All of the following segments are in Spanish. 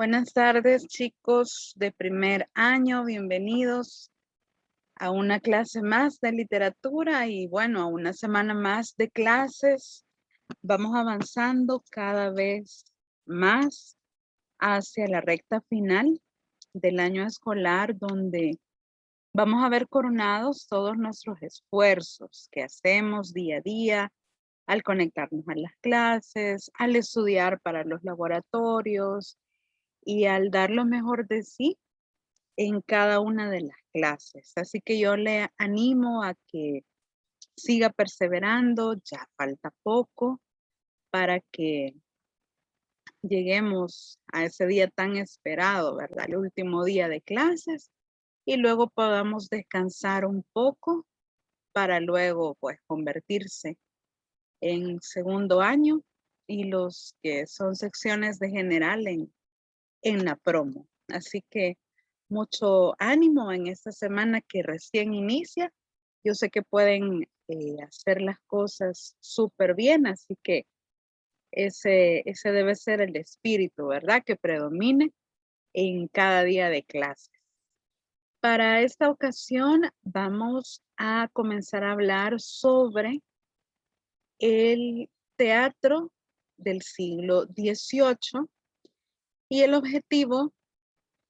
Buenas tardes, chicos de primer año. Bienvenidos a una clase más de literatura y bueno, a una semana más de clases. Vamos avanzando cada vez más hacia la recta final del año escolar, donde vamos a ver coronados todos nuestros esfuerzos que hacemos día a día al conectarnos a las clases, al estudiar para los laboratorios y al dar lo mejor de sí en cada una de las clases. Así que yo le animo a que siga perseverando, ya falta poco para que lleguemos a ese día tan esperado, ¿verdad? El último día de clases y luego podamos descansar un poco para luego pues convertirse en segundo año y los que son secciones de general en la promo. Así que mucho ánimo en esta semana que recién inicia. Yo sé que pueden hacer las cosas súper bien, así que ese debe ser el espíritu, ¿verdad? Que predomine en cada día de clases. Para esta ocasión vamos a comenzar a hablar sobre el teatro del siglo XVIII y el objetivo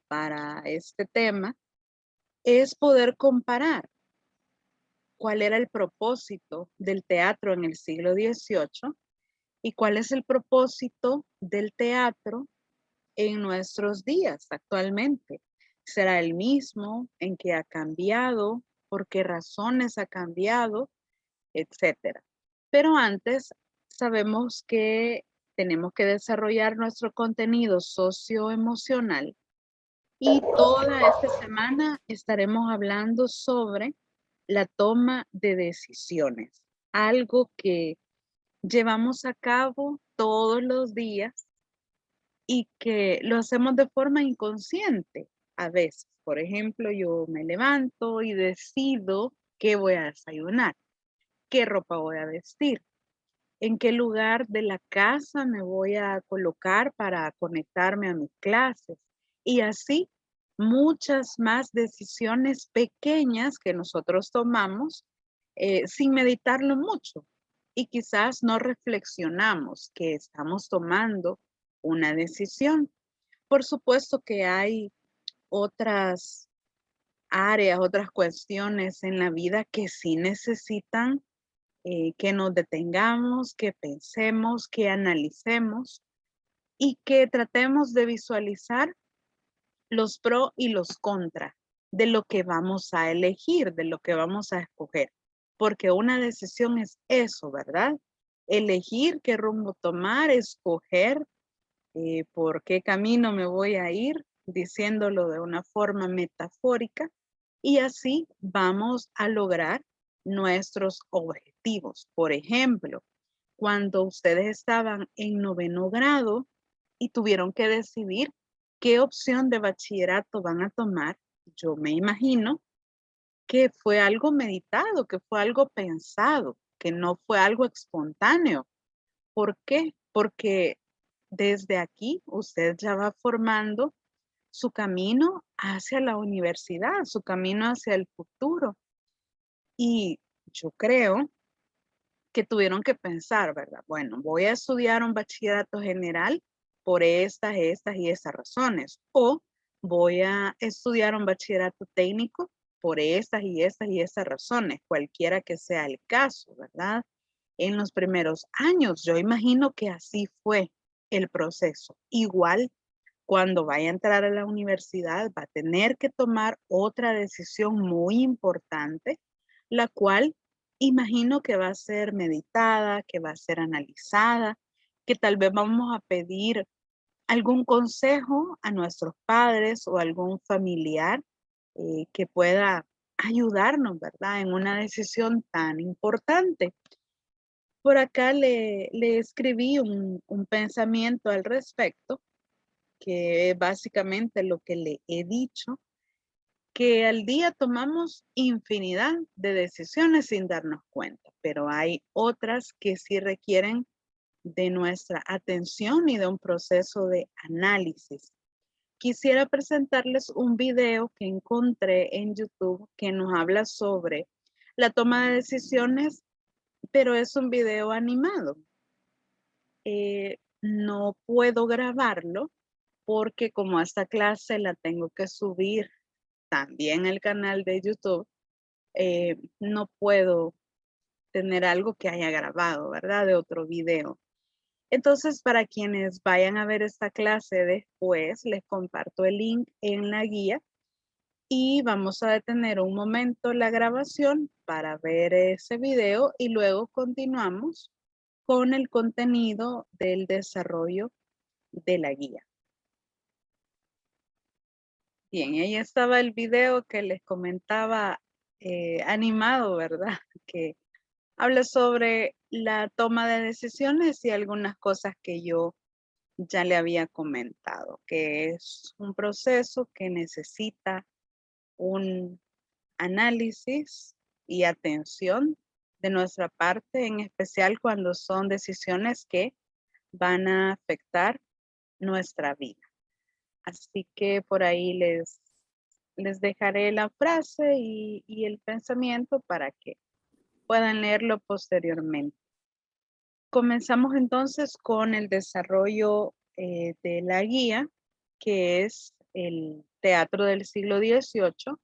para este tema es poder comparar cuál era el propósito del teatro en el siglo XVIII y cuál es el propósito del teatro en nuestros días actualmente. ¿Será el mismo? ¿En qué ha cambiado? ¿Por qué razones ha cambiado? Etcétera. Pero antes sabemos que tenemos que desarrollar nuestro contenido socioemocional y toda esta semana estaremos hablando sobre la toma de decisiones, algo que llevamos a cabo todos los días y que lo hacemos de forma inconsciente a veces. Por ejemplo, yo me levanto y decido qué voy a desayunar, qué ropa voy a vestir, en qué lugar de la casa me voy a colocar para conectarme a mis clases y así muchas más decisiones pequeñas que nosotros tomamos sin meditarlo mucho y quizás no reflexionamos que estamos tomando una decisión. Por supuesto que hay otras áreas, otras cuestiones en la vida que sí necesitan que nos detengamos, que pensemos, que analicemos y que tratemos de visualizar los pros y los contras de lo que vamos a elegir, de lo que vamos a escoger. Porque una decisión es eso, ¿verdad? Elegir qué rumbo tomar, escoger por qué camino me voy a ir, diciéndolo de una forma metafórica, y así vamos a lograr nuestros objetivos. Por ejemplo, cuando ustedes estaban en noveno grado y tuvieron que decidir qué opción de bachillerato van a tomar, yo me imagino que fue algo meditado, que fue algo pensado, que no fue algo espontáneo. ¿Por qué? Porque desde aquí usted ya va formando su camino hacia la universidad, su camino hacia el futuro. Y yo creo que tuvieron que pensar, ¿verdad? Bueno, voy a estudiar un bachillerato general por estas y esas razones. O voy a estudiar un bachillerato técnico por estas y esas razones, cualquiera que sea el caso, ¿verdad? En los primeros años, yo imagino que así fue el proceso. Igual, cuando vaya a entrar a la universidad, va a tener que tomar otra decisión muy importante, la cual imagino que va a ser meditada, que va a ser analizada, que tal vez vamos a pedir algún consejo a nuestros padres o algún familiar que pueda ayudarnos, ¿verdad? En una decisión tan importante. Por acá le escribí un pensamiento al respecto, que es básicamente lo que le he dicho, que al día tomamos infinidad de decisiones sin darnos cuenta, pero hay otras que sí requieren de nuestra atención y de un proceso de análisis. Quisiera presentarles un video que encontré en YouTube que nos habla sobre la toma de decisiones, pero es un video animado. No puedo grabarlo porque como esta clase la tengo que subir también al canal de YouTube, no puedo tener algo que haya grabado, ¿verdad? De otro video. Entonces, para quienes vayan a ver esta clase después, les comparto el link en la guía y vamos a detener un momento la grabación para ver ese video y luego continuamos con el contenido del desarrollo de la guía. Bien, ahí estaba el video que les comentaba animado, ¿verdad? Que habla sobre la toma de decisiones y algunas cosas que yo ya le había comentado, que es un proceso que necesita un análisis y atención de nuestra parte, en especial cuando son decisiones que van a afectar nuestra vida. Así que por ahí les dejaré la frase y el pensamiento para que puedan leerlo posteriormente. Comenzamos entonces con el desarrollo de la guía, que es el teatro del siglo XVIII.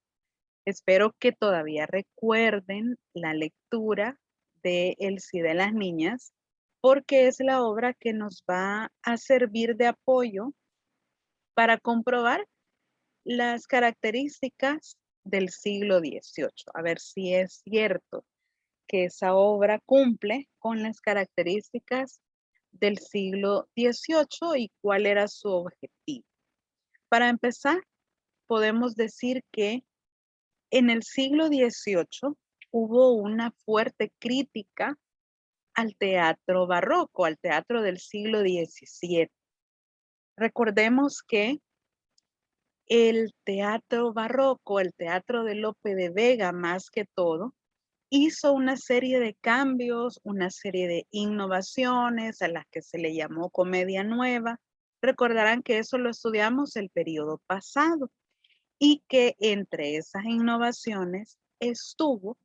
Espero que todavía recuerden la lectura de El sí de las niñas, porque es la obra que nos va a servir de apoyo para comprobar las características del siglo XVIII. A ver si es cierto que esa obra cumple con las características del siglo XVIII y cuál era su objetivo. Para empezar, podemos decir que en el siglo XVIII hubo una fuerte crítica al teatro barroco, al teatro del siglo XVII. Recordemos que el teatro barroco, el teatro de Lope de Vega más que todo, hizo una serie de cambios, una serie de innovaciones a las que se le llamó comedia nueva. Recordarán que eso lo estudiamos el periodo pasado y que entre esas innovaciones estuvo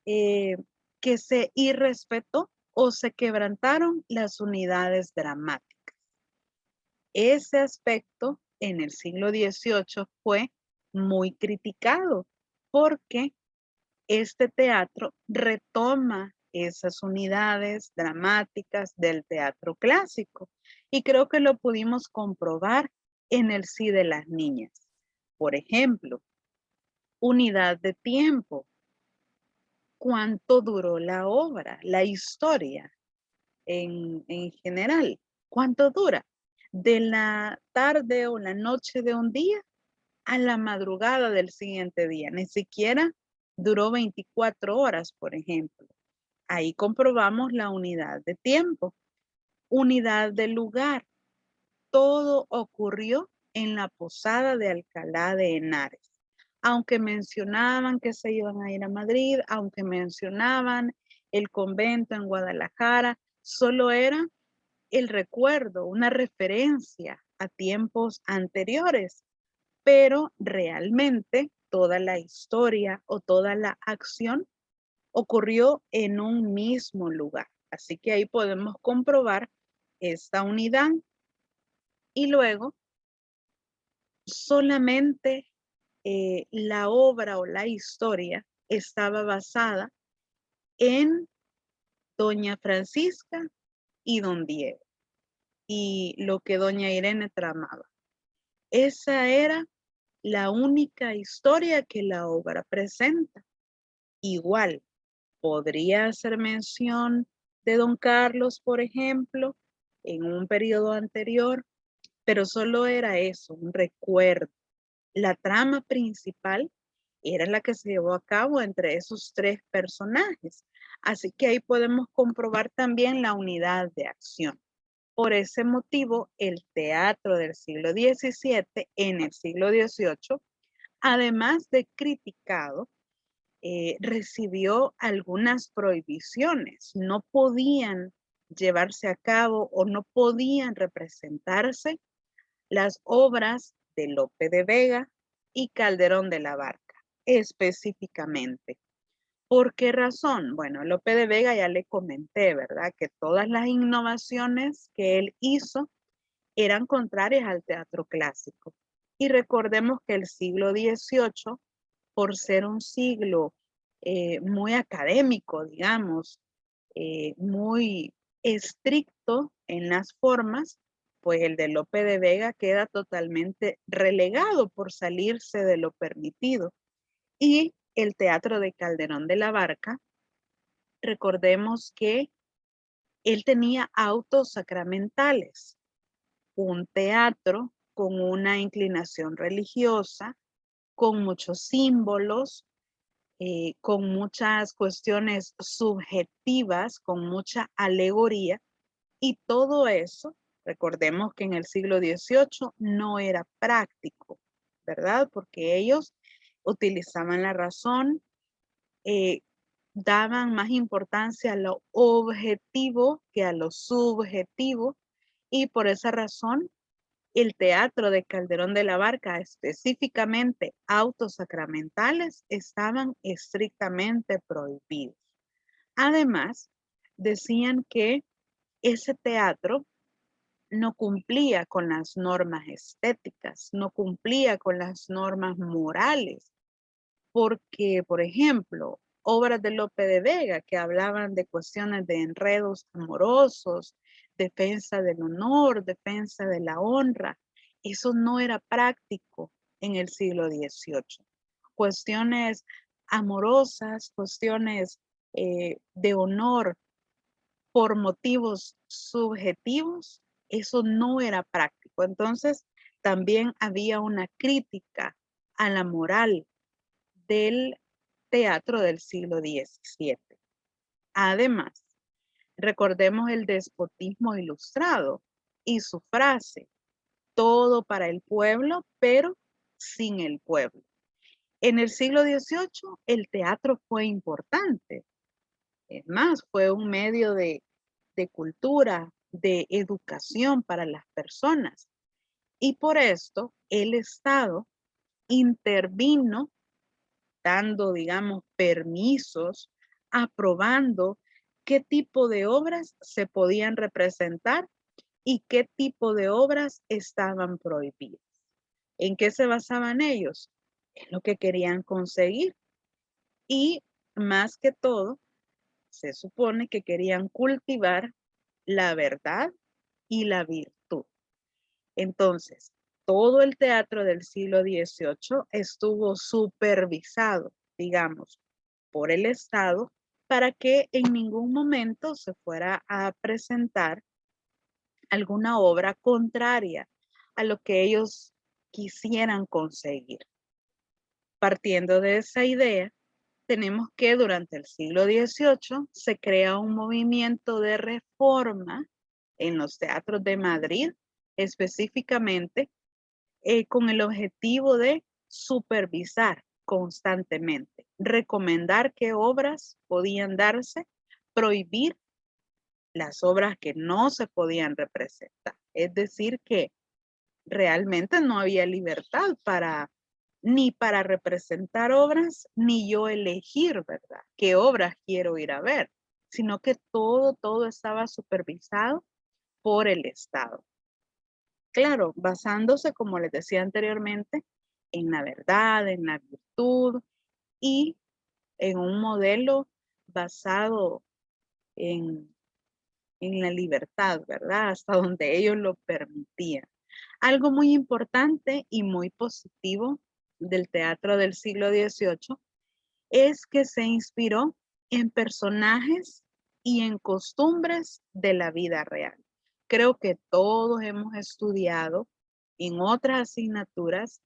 que se irrespetó o se quebrantaron las unidades dramáticas. Ese aspecto en el siglo XVIII fue muy criticado porque este teatro retoma esas unidades dramáticas del teatro clásico y creo que lo pudimos comprobar en el sí de las niñas. Por ejemplo, unidad de tiempo. ¿Cuánto duró la obra, la historia en general? ¿Cuánto dura? De la tarde o la noche de un día a la madrugada del siguiente día. Ni siquiera duró 24 horas, por ejemplo. Ahí comprobamos la unidad de tiempo. Unidad de lugar. Todo ocurrió en la posada de Alcalá de Henares. Aunque mencionaban que se iban a ir a Madrid, aunque mencionaban el convento en Guadalajara, solo era el recuerdo, una referencia a tiempos anteriores, pero realmente toda la historia o toda la acción ocurrió en un mismo lugar. Así que ahí podemos comprobar esta unidad y luego solamente la obra o la historia estaba basada en doña Francisca y don Diego y lo que doña Irene tramaba. Esa era la única historia que la obra presenta. Igual, podría hacer mención de don Carlos, por ejemplo, en un periodo anterior, pero solo era eso, un recuerdo. La trama principal era la que se llevó a cabo entre esos tres personajes. Así que ahí podemos comprobar también la unidad de acción. Por ese motivo, el teatro del siglo XVII en el siglo XVIII, además de criticado, recibió algunas prohibiciones. No podían llevarse a cabo o no podían representarse las obras de Lope de Vega y Calderón de la Barca, específicamente. ¿Por qué razón? Bueno, Lope de Vega ya le comenté, ¿verdad? Que todas las innovaciones que él hizo eran contrarias al teatro clásico. Y recordemos que el siglo XVIII, por ser un siglo muy académico, digamos, muy estricto en las formas, pues el de Lope de Vega queda totalmente relegado por salirse de lo permitido. Y el teatro de Calderón de la Barca, recordemos que él tenía autos sacramentales, un teatro con una inclinación religiosa, con muchos símbolos, con muchas cuestiones subjetivas, con mucha alegoría, y todo eso, recordemos que en el siglo XVIII no era práctico, ¿verdad? Porque ellos utilizaban la razón, eh, daban más importancia a lo objetivo que a lo subjetivo, y por esa razón el teatro de Calderón de la Barca, específicamente autos sacramentales, estaban estrictamente prohibidos. Además, decían que ese teatro no cumplía con las normas estéticas, no cumplía con las normas morales, porque, por ejemplo, obras de Lope de Vega que hablaban de cuestiones de enredos amorosos, defensa del honor, defensa de la honra, eso no era práctico en el siglo XVIII. Cuestiones amorosas, cuestiones de honor por motivos subjetivos, eso no era práctico. Entonces, también había una crítica a la moral del teatro del siglo XVII. Además, recordemos el despotismo ilustrado y su frase, todo para el pueblo, pero sin el pueblo. En el siglo XVIII, el teatro fue importante. Es más, fue un medio de cultura, de educación para las personas. Y por esto, el Estado intervino dando, digamos, permisos, aprobando qué tipo de obras se podían representar y qué tipo de obras estaban prohibidas. ¿En qué se basaban ellos? En lo que querían conseguir. Y más que todo, se supone que querían cultivar la verdad y la virtud. Entonces, todo el teatro del siglo XVIII estuvo supervisado, digamos, por el Estado para que en ningún momento se fuera a presentar alguna obra contraria a lo que ellos quisieran conseguir. Partiendo de esa idea, tenemos que durante el siglo XVIII se crea un movimiento de reforma en los teatros de Madrid, específicamente con el objetivo de supervisar constantemente, recomendar qué obras podían darse, prohibir las obras que no se podían representar. Es decir, que realmente no había libertad para ni para representar obras, ni yo elegir, ¿verdad? ¿Qué obras quiero ir a ver? Sino que todo estaba supervisado por el Estado. Claro, basándose, como les decía anteriormente, en la verdad, en la virtud y en un modelo basado en, en la libertad, ¿verdad? Hasta donde ellos lo permitían. Algo muy importante y muy positivo del teatro del siglo XVIII es que se inspiró en personajes y en costumbres de la vida real. Creo que todos hemos estudiado en otras asignaturas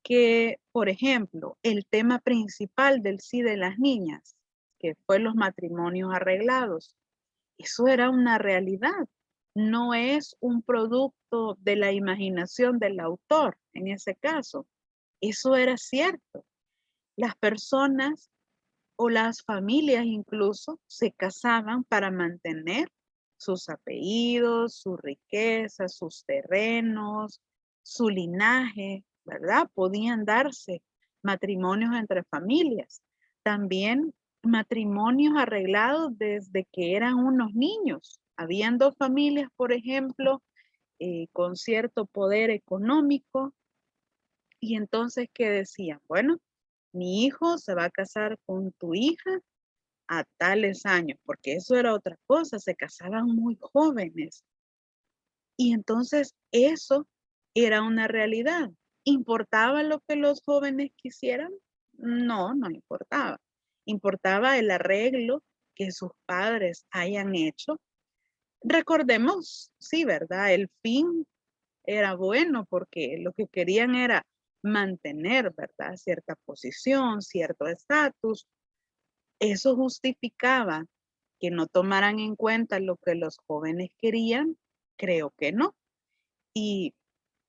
que, por ejemplo, el tema principal del sí de las niñas, que fue los matrimonios arreglados, eso era una realidad, no es un producto de la imaginación del autor en ese caso. Eso era cierto. Las personas o las familias incluso se casaban para mantener sus apellidos, su riqueza, sus terrenos, su linaje, ¿verdad? Podían darse matrimonios entre familias. También matrimonios arreglados desde que eran unos niños. Habían dos familias, por ejemplo, con cierto poder económico y entonces, ¿qué decían? Bueno, mi hijo se va a casar con tu hija a tales años, porque eso era otra cosa, se casaban muy jóvenes. Y entonces eso era una realidad. ¿Importaba lo que los jóvenes quisieran? No, no importaba. Importaba el arreglo que sus padres hayan hecho. Recordemos, sí, ¿verdad? El fin era bueno porque lo que querían era mantener, ¿verdad? Cierta posición, cierto estatus. Eso justificaba que no tomaran en cuenta lo que los jóvenes querían, creo que no. Y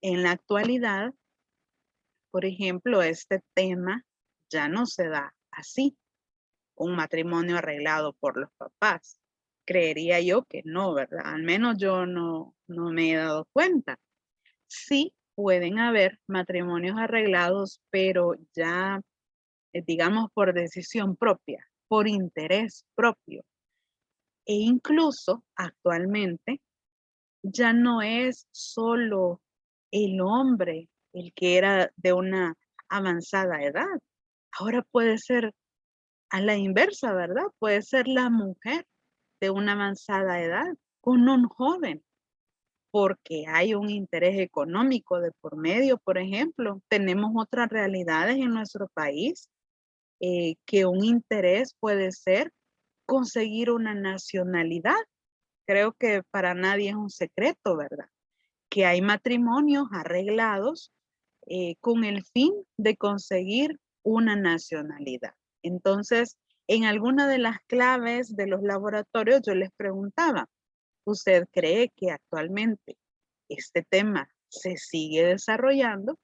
en la actualidad, por ejemplo, este tema ya no se da así, un matrimonio arreglado por los papás. Creería yo que no, ¿verdad? Al menos yo no me he dado cuenta. Sí pueden haber matrimonios arreglados, pero ya, digamos, por decisión propia, por interés propio. E incluso actualmente ya no es solo el hombre el que era de una avanzada edad. Ahora puede ser a la inversa, ¿verdad? Puede ser la mujer de una avanzada edad con un joven, porque hay un interés económico de por medio, por ejemplo. Tenemos otras realidades en nuestro país que un interés puede ser conseguir una nacionalidad. Creo que para nadie es un secreto, ¿verdad? Que hay matrimonios arreglados con el fin de conseguir una nacionalidad. Entonces, en alguna de las claves de los laboratorios yo les preguntaba, ¿usted cree que actualmente este tema se sigue desarrollando?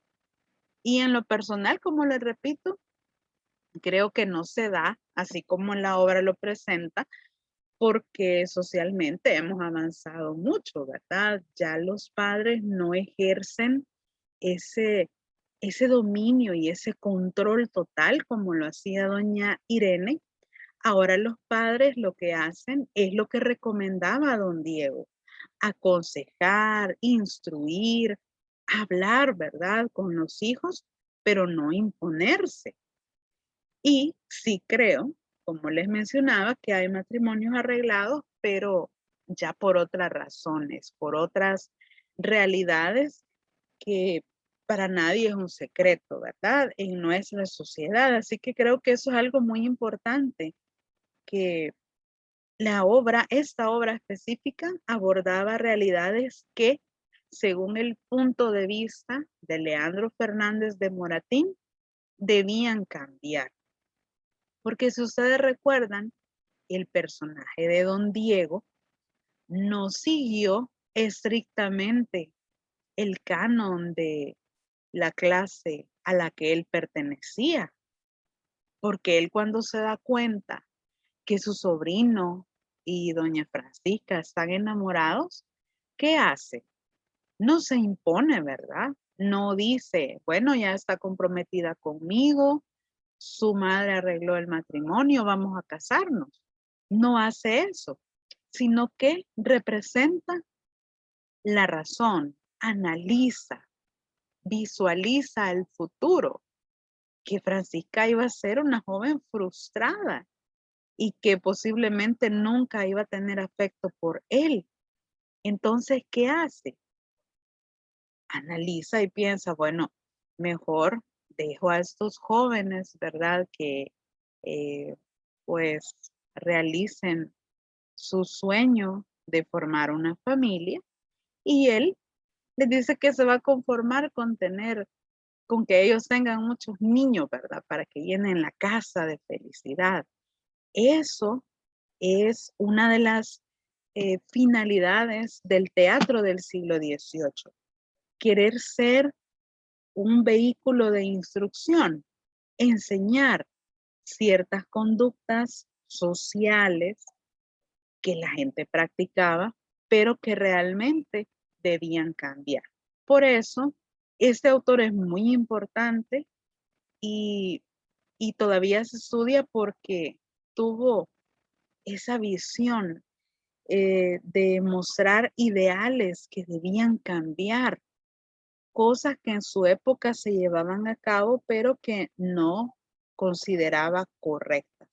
Y en lo personal, como les repito, creo que no se da así como la obra lo presenta, porque socialmente hemos avanzado mucho, ¿verdad? Ya los padres no ejercen ese, ese dominio y ese control total como lo hacía doña Irene. Ahora los padres lo que hacen es lo que recomendaba don Diego, aconsejar, instruir, hablar, ¿verdad? Con los hijos, pero no imponerse. Y sí creo, como les mencionaba, que hay matrimonios arreglados, pero ya por otras razones, por otras realidades que para nadie es un secreto, ¿verdad? En nuestra sociedad. Así que creo que eso es algo muy importante, que esta obra específica abordaba realidades que, según el punto de vista de Leandro Fernández de Moratín, debían cambiar. Porque si ustedes recuerdan, el personaje de don Diego no siguió estrictamente el canon de la clase a la que él pertenecía, porque él cuando se da cuenta que su sobrino y doña Francisca están enamorados, ¿qué hace? No se impone, ¿verdad? No dice, bueno, ya está comprometida conmigo, su madre arregló el matrimonio, vamos a casarnos. No hace eso, sino que representa la razón, analiza, visualiza el futuro, que Francisca iba a ser una joven frustrada y que posiblemente nunca iba a tener afecto por él. Entonces, ¿qué hace? Analiza y piensa, bueno, mejor dejo a estos jóvenes, ¿verdad? Que eh, pues realicen su sueño de formar una familia y él les dice que se va a conformar con que ellos tengan muchos niños, ¿verdad? Para que llenen la casa de felicidad. Eso es una de las finalidades del teatro del siglo XVIII. Querer ser un vehículo de instrucción, enseñar ciertas conductas sociales que la gente practicaba, pero que realmente debían cambiar. Por eso, este autor es muy importante y, y todavía se estudia porque tuvo esa visión de mostrar ideales que debían cambiar, cosas que en su época se llevaban a cabo, pero que no consideraba correctas.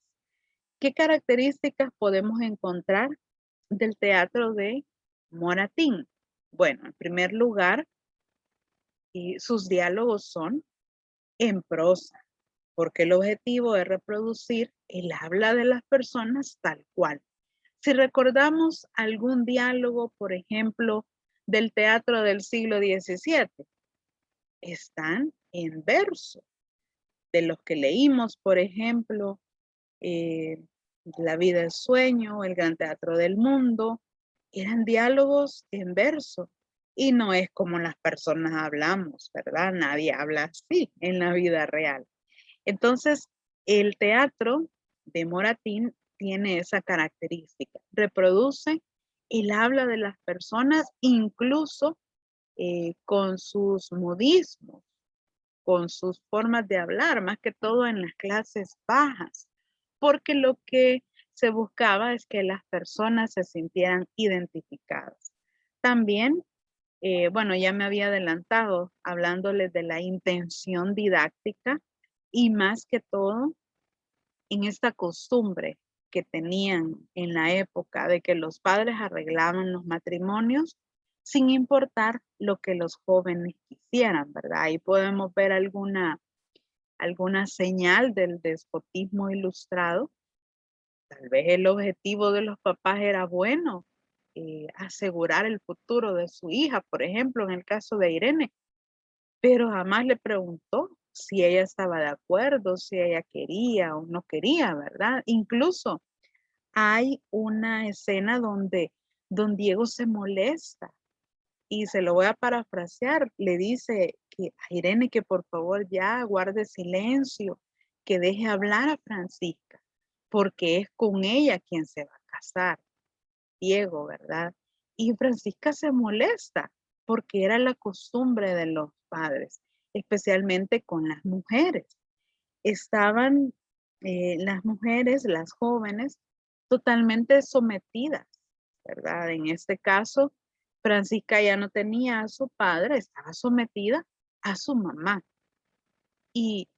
¿Qué características podemos encontrar del teatro de Moratín? Bueno, en primer lugar, sus diálogos son en prosa, porque el objetivo es reproducir el habla de las personas tal cual. Si recordamos algún diálogo, por ejemplo, del teatro del siglo XVII, están en verso. De los que leímos, por ejemplo, eh, La vida es sueño, El gran teatro del mundo, eran diálogos en verso. Y no es como las personas hablamos, ¿verdad? Nadie habla así en la vida real. Entonces, el teatro de Moratín tiene esa característica. Reproduce el habla de las personas, incluso con sus modismos, con sus formas de hablar, más que todo en las clases bajas, porque lo que se buscaba es que las personas se sintieran identificadas. También, bueno, ya me había adelantado hablándoles de la intención didáctica y más que todo en esta costumbre que tenían en la época de que los padres arreglaban los matrimonios sin importar lo que los jóvenes quisieran, ¿verdad? Ahí podemos ver alguna señal del despotismo ilustrado. Tal vez el objetivo de los papás era bueno, asegurar el futuro de su hija, por ejemplo, en el caso de Irene, pero jamás le preguntó si ella estaba de acuerdo, si ella quería o no quería, ¿verdad? Incluso hay una escena donde don Diego se molesta y se lo voy a parafrasear, le dice que a Irene que por favor ya guarde silencio, que deje hablar a Francisca, porque es con ella quien se va a casar, Diego, ¿verdad? Y Francisca se molesta porque era la costumbre de los padres, especialmente con las mujeres. Estaban las mujeres, las jóvenes, totalmente sometidas, ¿verdad? En este caso, Francisca ya no tenía a su padre, estaba sometida a su mamá. Y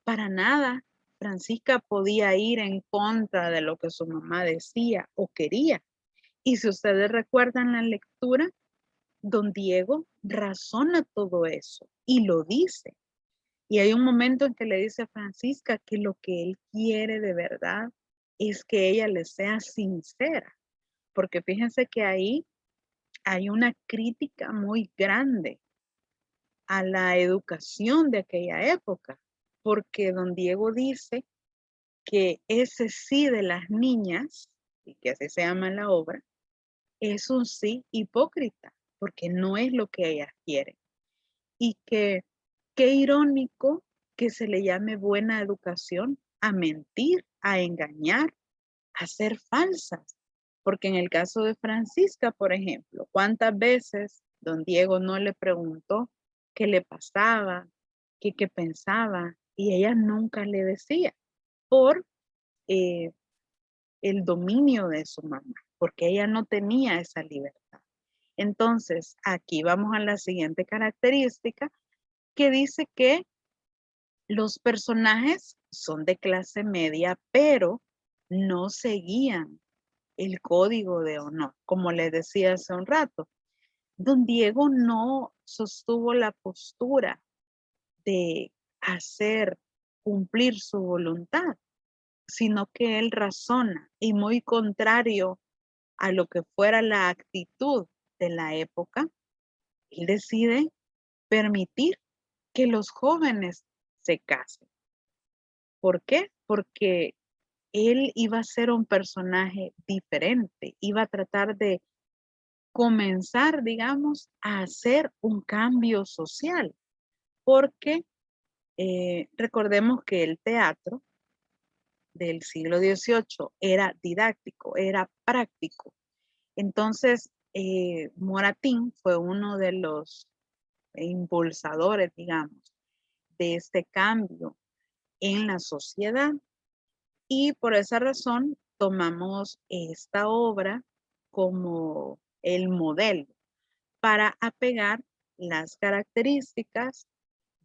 para nada Francisca podía ir en contra de lo que su mamá decía o quería. Y si ustedes recuerdan la lectura, don Diego razona todo eso y lo dice. Y hay un momento en que le dice a Francisca que lo que él quiere de verdad es que ella le sea sincera, porque fíjense que ahí hay una crítica muy grande a la educación de aquella época, porque don Diego dice que ese sí de las niñas, y que así se llama en la obra, es un sí hipócrita, porque no es lo que ellas quieren. Y que qué irónico que se le llame buena educación a mentir, a engañar, a ser falsas. Porque en el caso de Francisca, por ejemplo, ¿cuántas veces don Diego no le preguntó qué le pasaba, qué pensaba, y ella nunca le decía por eh, el dominio de su mamá, porque ella no tenía esa libertad. Entonces, aquí vamos a la siguiente característica que dice que los personajes son de clase media, pero no seguían el código de honor, como les decía hace un rato. Don Diego no sostuvo la postura de hacer cumplir su voluntad, sino que él razona y muy contrario a lo que fuera la actitud de la época, él decide permitir que los jóvenes se casen. ¿Por qué? Porque él iba a ser un personaje diferente, iba a tratar de comenzar, digamos, a hacer un cambio social, porque recordemos que el teatro del siglo XVIII era didáctico, era práctico. Entonces, Moratín fue uno de los impulsadores, digamos, de este cambio en la sociedad y por esa razón tomamos esta obra como el modelo para apegar las características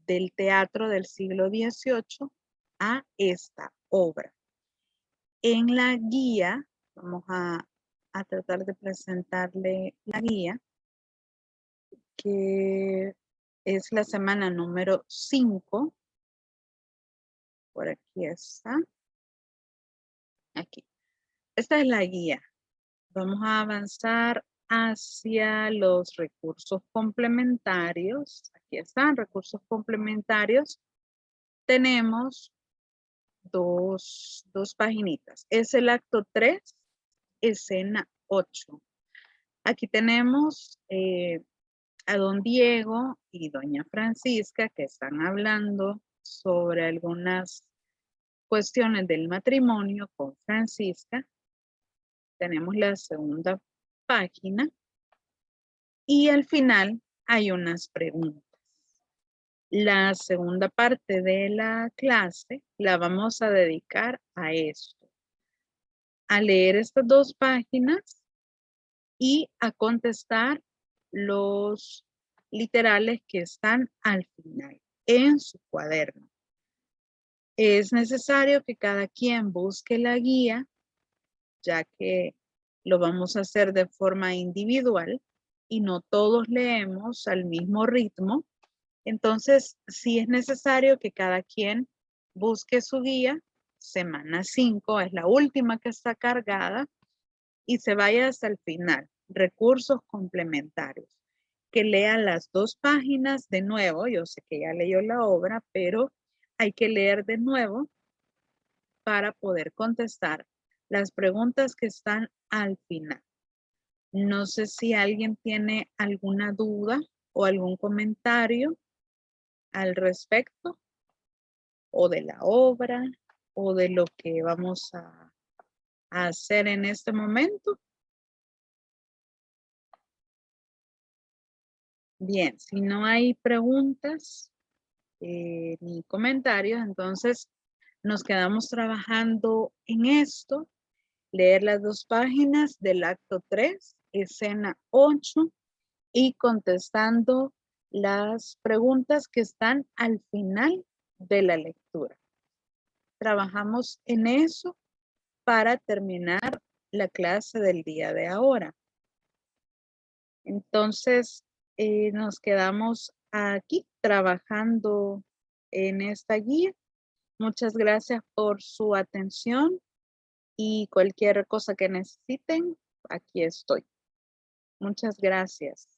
del teatro del siglo XVIII a esta obra. En la guía, vamos a tratar de presentarle la guía, que es la semana número 5. Por aquí está. Aquí. Esta es la guía. Vamos a avanzar hacia los recursos complementarios. Aquí están, recursos complementarios. Tenemos dos paginitas. Es el acto 3, escena 8. Aquí tenemos a don Diego y doña Francisca que están hablando sobre algunas cuestiones del matrimonio con Francisca. Tenemos la segunda página y al final hay unas preguntas. La segunda parte de la clase la vamos a dedicar a esto, a leer estas dos páginas y a contestar los literales que están al final en su cuaderno. Es necesario que cada quien busque la guía, ya que lo vamos a hacer de forma individual y no todos leemos al mismo ritmo. Entonces, sí es necesario que cada quien busque su guía. Semana 5 es la última que está cargada y se vaya hasta el final. Recursos complementarios. Que lea las dos páginas de nuevo. Yo sé que ya leyó la obra, pero hay que leer de nuevo para poder contestar las preguntas que están al final. No sé si alguien tiene alguna duda o algún comentario al respecto o de la obra o de lo que vamos a hacer en este momento. Bien, si no hay preguntas ni comentarios, entonces nos quedamos trabajando en esto, leer las dos páginas del acto 3, escena 8 y contestando las preguntas que están al final de la lectura. Trabajamos en eso para terminar la clase del día de ahora. Entonces, nos quedamos aquí trabajando en esta guía. Muchas gracias por su atención y cualquier cosa que necesiten, aquí estoy. Muchas gracias.